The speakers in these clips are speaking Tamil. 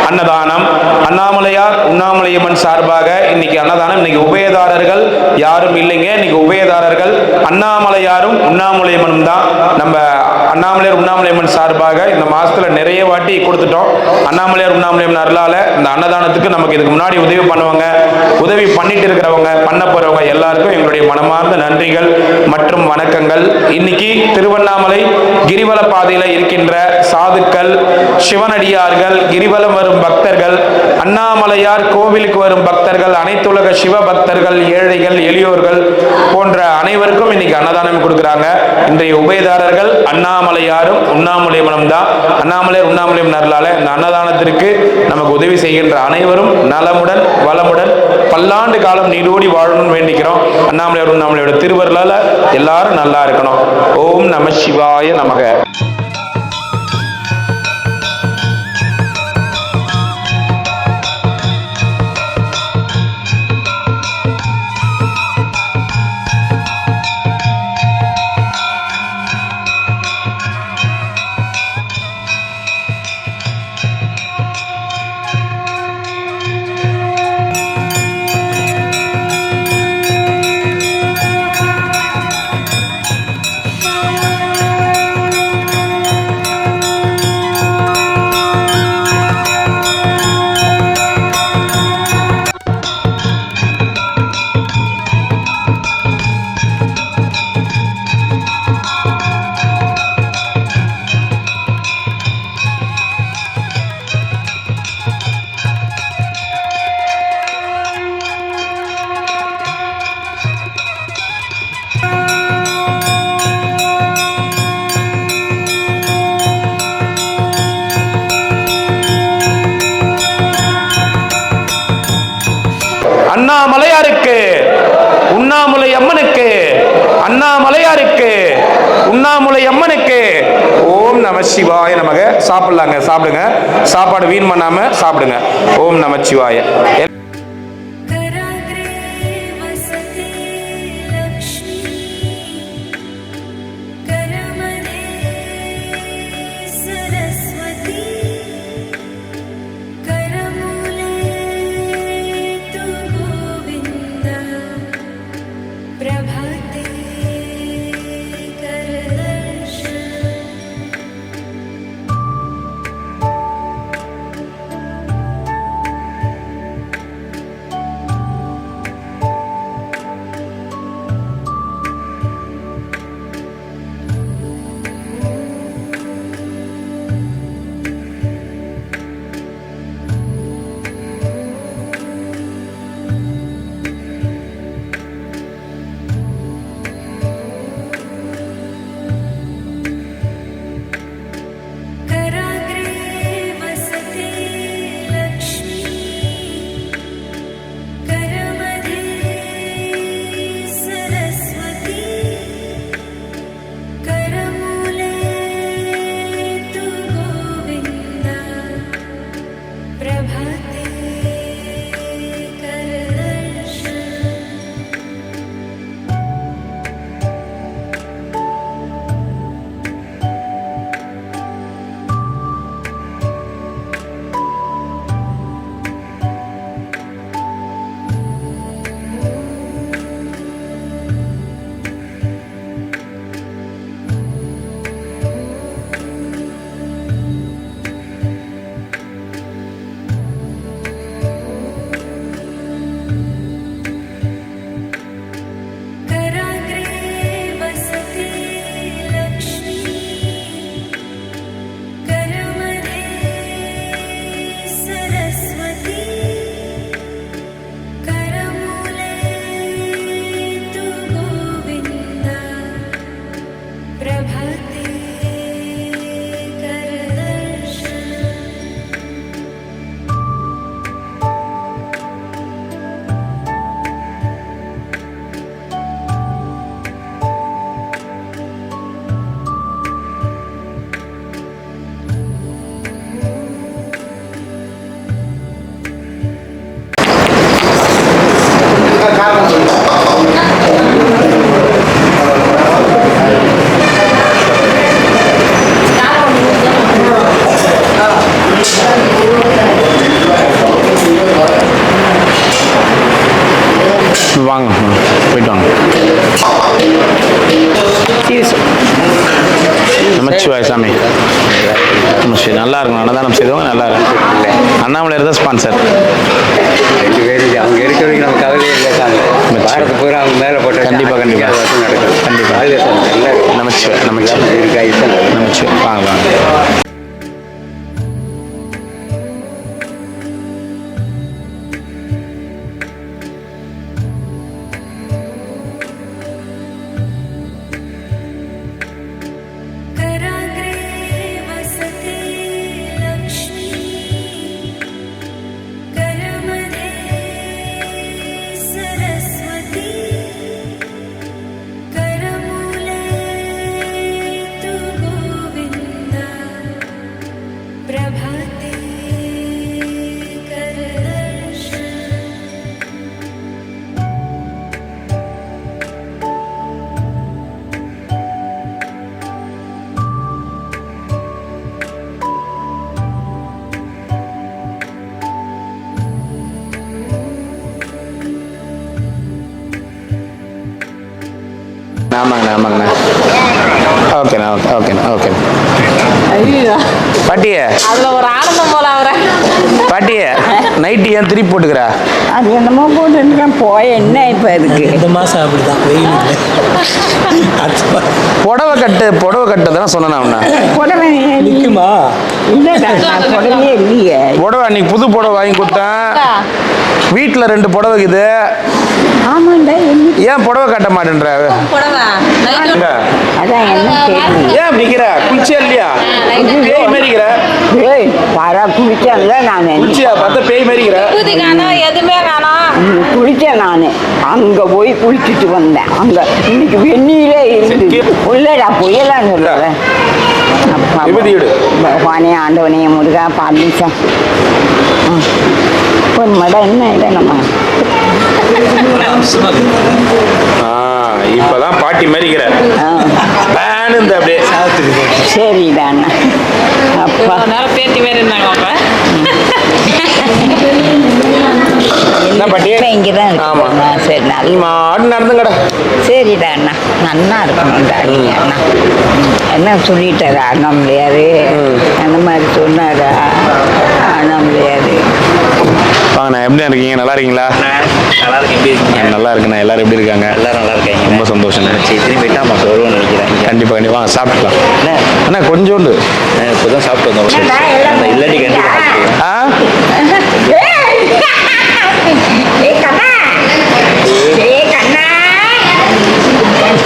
அன்னதானம். அண்ணாமலையார் உண்ணாமலையம்மன் சார்பாக இன்னைக்கு அன்னதானம். இன்னைக்கு உபயதாரர்கள் யாரும் இல்லைங்க. இன்னைக்கு உபயதாரர்கள் அண்ணாமலையாரும் உண்ணாமலையம்மனும் தான். நம்ம அண்ணாமலையார் உண்ணாமலையம்மன் சார்பாக இந்த மாசத்துல நிறைய வாட்டி கொடுத்துட்டோம். அண்ணாமலையார் உண்ணாமலையம்மன் அருளால இந்த அன்னதானத்துக்கு நமக்கு இதுக்கு முன்னாடி உதவி பண்ணுவாங்க, உதவி பண்ணிட்டு இருக்கிறவங்க, பண்ண போறவங்க எல்லாருக்கும் எங்களுடைய மனமார்ந்த நன்றிகள் மற்றும் வணக்கங்கள். இன்னைக்கு திருவண்ணாமலை கிரிவல பாதையில இருக்கின்ற சாதுக்கள், சிவனடியார்கள், கிரிவலம் வரும் பக்தர்கள், அண்ணாமலையார் கோவிலுக்கு வரும் பக்தர்கள், அனைத்துலக சிவ பக்தர்கள், ஏழைகள், எளியோர்கள் போன்ற அனைவருக்கும் இன்னைக்கு அன்னதானம் கொடுக்குறாங்க. இன்றைய உபயதாரர்கள் அண்ணாமலையாரும் உண்ணாமலையம்மனும் தான். அண்ணாமலையார் உண்ணாமலையம்மன் அருளால இந்த அன்னதானத்திற்கு நமக்கு உதவி செய்கின்ற அனைவரும் நலமுடன் வளமுடன் பல்லாண்டு காலம் நீடோடி வாழணும்னு வேண்டிக்கிறோம். அண்ணாமலையார் உண்ணாமலையோட திருவருளால எல்லாரும் நல்லா இருக்கணும். ஓம் நம சிவாய நமக. அண்ணாமலையாருக்கு உண்ணாமுலை அம்மனுக்கு, அண்ணாமலையாருக்கு உண்ணாமுலை அம்மனுக்கு. ஓம் நம சிவாய நமக. சாப்பிடலாங்க, சாப்பிடுங்க. சாப்பாடு வீண் பண்ணாம சாப்பிடுங்க. ஓம் நம சிவாய. ஸ்பான்சர் இல்லை. அண்ணாமலையார் தான் ஸ்பான்சர். 2 பேர் அவங்க இருக்க வரைக்கும் நம்ம கவலையே இருக்காங்க. பாரத பூரா அவங்க மேலே போட்டு கண்டிப்பாக நடக்கும். கண்டிப்பாக நமச்சிவாய் நமச்சிவாய் நமச்சிவாய். வாங்க வாங்க. ஆமாங்கண்ணா ஆமாங்கண்ணா. ஓகேண்ணா ஓகேண்ணா ஓகே. பாட்டியே அதுல ஒரு ஆனந்தம் போல அவரை. பாட்டியே நைட்டு ஏன் திருப்பி போட்டுக்கிறா? அது என்னமோ போட்டுருக்கேன் போய் என்ன இப்போ இதுக்கு இந்த மாதம் அப்படிதான் வெயில் புடவை கட்டதான் சொன்னேன். புடவை நிற்குமா? இல்லைடா நான் புடவையே இல்லையே. புடவை அன்னைக்கு புது புடவை வாங்கி கொடுத்தேன். வீட்டில் 2 புடவை இருக்குது. ஆமாண்டா ஏன் புடவை கட்ட மாட்டேன்ற? புடவை நைட்டு அதான் என்ன கேள்வி. ஏன் நிக்கிற? குளிச்சியா இல்லையா? பேய் மாரிக்கிற. ஏய் வர குளிச்சேன்ல நான் குளிச்சியா? பார்த்தா பேய் மாரிக்கிற. ஊதி காணோம் எதுவுமே காணோம். குளித்தேன் நான் அங்கே போய் குளிச்சுட்டு வந்தேன். அங்கே இன்னைக்கு வெந்நீரே இருந்து உள்ளடா புயலான்னு சொல்லுவேன். பகவானே ஆண்டவனே முருகா பாலிசா ஒரு மடம் என்ன இல்லை நம்ம இப்பதான் பாட்டி மாரிக்கிற. அப்படியே சரிதான் அப்பா நேரம் பேத்தி மாரி இருந்தாங்க. அப்ப என்ன பாட்டி? இங்கதான் ஆமா. சரி மாடு நடந்துங்கடா. சரிடா அண்ணா நல்லா இருக்கணும்டா அண்ணா. என்ன சொல்லிட்டாரு அண்ணாமலையாரு அந்த மாதிரி சொன்னாரா அண்ணாமலையாரு? வாங்கண்ணா, எப்படி இருக்கீங்க? நல்லா இருக்கீங்களா? நல்லா இருக்கு. எப்படி இருக்கீங்க? நல்லா இருக்குண்ணா. எல்லாரும் எப்படி இருக்காங்க? எல்லாரும் நல்லா இருக்காங்க. ரொம்ப சந்தோஷம். சரி திரும்பி விட்டா மக்கள் வருவான்னு நினைக்கிறேன். கண்டிப்பாக கண்டிப்பாக வாங்க சாப்பிட்டுக்கலாம். அண்ணா கொஞ்சோண்டு இப்போதான் சாப்பிட்டு வந்தோம். அந்த இல்லாட்டி கண்டிப்பாக ஆ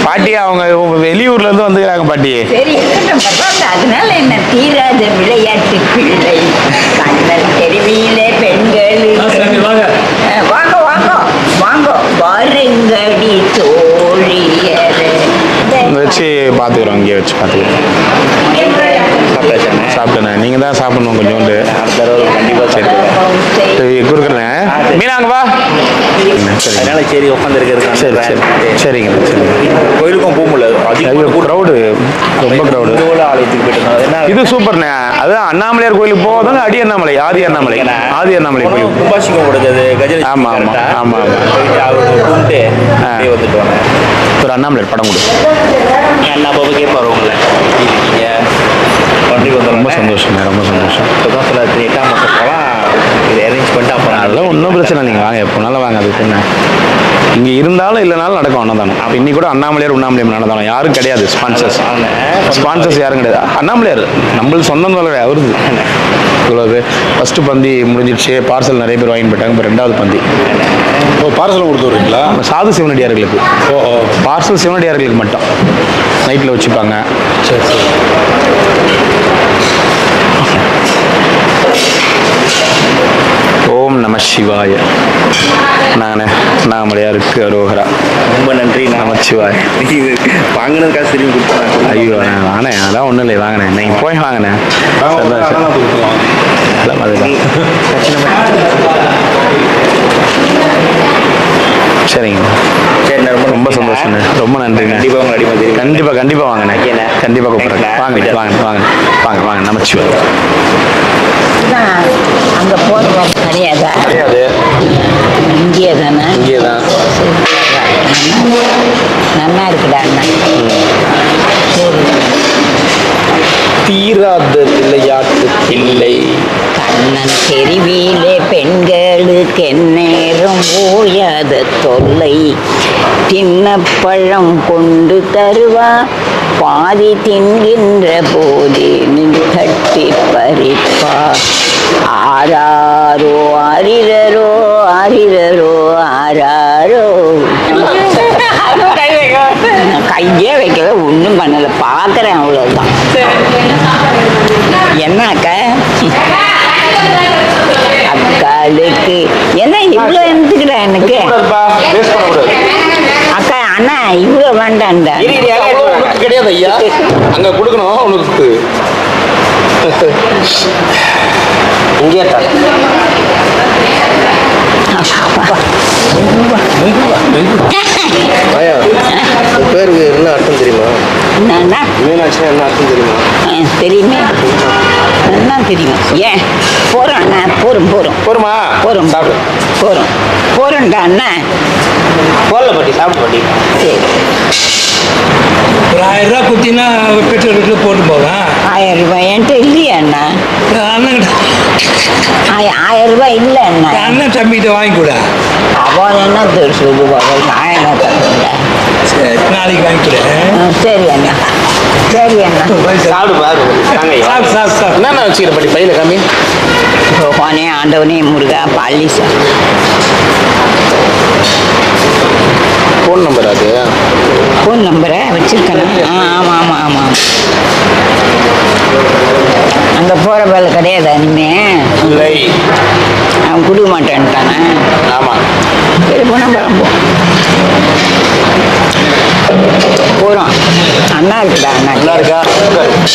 பாட்டி அவங்க வெளியூர்ல இருந்து வந்துக்கிறாங்க பாட்டி. சரி அதனால என்ன தீராத விளையாட்டு பிள்ளை கண்ணல் தெருவிலே பெண்கள் வாங்க வாங்க வாங்க வருங்கடி தோழியர் வச்சு பார்த்துக்குறோம். இங்கே வச்சு பார்த்துக்குறோம். சாப்பிட்டேண்ணே. நீங்கள் தான் சாப்பிடணும் கொஞ்சோண்டு. கண்டிப்பாக சரி கொடுக்குறேன். மீனாங்க வா. சரி அதனால சரி உட்காந்துருக்கிறது. சரி சரி சரிங்க சரிங்க. கோயிலுக்கும் போக முடியல. க்ரௌடு ரொம்ப க்ரௌடு. ஆலயத்துக்கு போயிட்டு இது சூப்பர்ண்ணே. அதுதான் அண்ணாமலையார் கோயிலுக்கு போவதாங்க. ஆதி அண்ணாமலை கோயில். கும்பாசிக்கம் கொடுக்குது கஜல். ஆமாம் ஆமாம் ஆமாம் ஆமாம். அவருக்கு கும்பிட்டு வந்துட்டு வாங்க. ஒரு அண்ணாமலையார் படம் கொடு. அண்ணா பாபு கேட்பாரு உங்களை இருக்கீங்க. ரொம்ப சந்தோஷம் ரொம்ப சந்தோஷம். இப்போ தான் சொல்ல 8ஆம் மாதம் போகலாம். இது அரேஞ்ச் பண்ணிட்டு அப்புறம் அதெல்லாம் ஒன்றும் பிரச்சனை இல்லைங்க. வாங்க எப்போனாலும் வாங்க. அதுக்கு என்ன இங்கே இருந்தாலும் இல்லைனாலும் நடக்கும் அன்னதானம். அப்போ இன்னைக்கு கூட அண்ணாமலையார் அன்னதானம் யாரும் கிடையாது. ஸ்பான்சர்ஸ் யாரும் கிடையாது. அண்ணாமலையார் நம்மளுக்கு சொந்தம் சொல்ல அவருது. இவ்வளவு ஃபஸ்ட்டு பந்தி முடிஞ்சிடுச்சு. பார்சல் நிறைய பேர் வாங்கி போயிட்டாங்க. இப்போ 2வது பந்தி. பார்சல் கொடுத்து விட்றீங்களா? சாது சிவனடியார்களுக்கு. பார்சல் சிவனடியார்களுக்கு மட்டும் நைட்டில் வச்சுப்பாங்க. சரி சரி. ஓம் நம சிவாய. நானே அண்ணாமலையாருக்கு அரோகரா. ரொம்ப நன்றி. நமச்சிவாய். வாங்கினது காசு திரும்பி கொடுத்தேன். ஐயோ வாங்கினேன். அதான் ஒன்றும் இல்லை. வாங்கினேன். நீங்கள் போய் வாங்கினேன். சரிங்க. சரி ரொம்ப சந்தோஷம். ரொம்ப நன்றி. கண்டிப்பாக வாங்கினேன். கண்டிப்பாக கூப்பிட்றேன். வாங்க நமச்சிவாய். அங்கே போகிறோம் கிடையாதா? கிடையாது. இங்கே தானே? இங்கே தான். நல்லா இருக்குடா அண்ணா. சரி தீராத விளையாட்டு இல்லை. கண்ண கண்ணன் தெருவிலே பெண்களுக்கு எந்நேரம் ஓயாத தொல்லை. தின்னப்பழம் கொண்டு தருவா, பாதி தின்கின்ற போதே நின் தட்டி பறிப்பா. ஆராரோ ஆரிரரோ ஆரிரரோ ஆராரோ. கையே வைக்கல, ஒன்றும் பண்ணலை, பார்க்குறேன் அவ்வளோதான். என்ன அக்கா அக்காளுக்கு என்ன இவ்வளோ எடுத்துக்கிற எனக்கு அக்கா அண்ணா இவ்வளோ வேண்டாண்டா கிடையாது ஐயா, அங்க கொடுக்கணும் உனக்கு. இங்கே பேருக்கு என்ன அர்த்தம் தெரியுமா? என்னண்ணா மீனாட்சினா என்ன அர்த்தம் தெரியுமா? தெரியுமே, என்ன தெரியும். ஏன் போகிறோம் அண்ணா, போகிறோம் போகிறோம் போருமா? போகிறோம் சாப்பிடு. போகிறோம் போகிறோம்டா அண்ணா. போடல பாட்டி, சாப்பிடு பாட்டி. சரி, ஒரு 1000 ரூபா குத்தினா பெட்ரோல் வீட்டில் போட்டு போவேன். 1000 ரூபாய் என்கிட்ட இல்லையா அண்ணா? அண்ணன் 1000 ரூபாய் இல்லை அண்ணா. அண்ணன் தம்பிகிட்ட வாங்கி கூட. அவன் என்ன சொல்லுவாங்க, 1000 தரல. சரி, நாளைக்கு வாங்கி கொடு. சரி அண்ணா, சரி அண்ணா. சாப்பிடு பாரு. சாப்பிடு சாப்பிடு சாப்பிடு. என்னென்ன வச்சுக்கிற பாட்டி பையில காமி. பகவானே ஆண்டவனே முருகா பள்ளி சார். ஃபோன் நம்பர் அது? ஃபோன் நம்பரை வச்சுருக்கேன். ஆமாம் ஆமாம் ஆமாம். அங்கே போகிற வேலை கிடையாது இனிமே. இல்லை, அவன் கொடுக்க மாட்டேன்ட்டானே. ஆமாம். சரி போனால் பரப்போம், போகிறோம். அண்ணா இருக்குடா, அண்ணா நல்லா இருக்கா? போகிறோம்.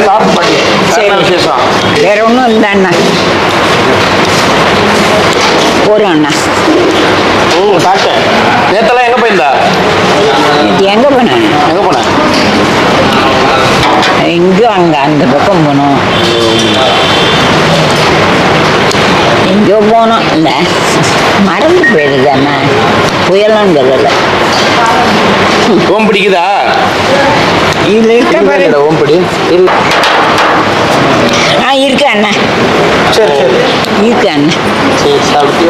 சாப்பிடு பாட்டி. சரி, என்ன விசேஷம்? வேற ஒன்றும் இல்லை அண்ணா, போகிறோம் அண்ணா. சாப்பிட்டேன். நேத்தெல்லாம் எங்கே போயிருந்தா? இது எங்கே போனேன்? எங்கே போனேன்? எங்கேயோ அங்கே அந்த பக்கம் போனோம், எங்கேயோ போனோம். இல்லை மறந்து போயிடுது அண்ணா, புயலாம் சொல்லலை. ஓம் பிடிக்குதா? இதில் இருக்க பாரு. ஓம் பிடி இல்லை. இருக்கு அண்ணா. சரி சரி இருக்கு அண்ணா. சரி சாப்பிட்டு.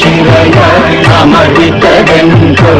शिवय अमृत गंगल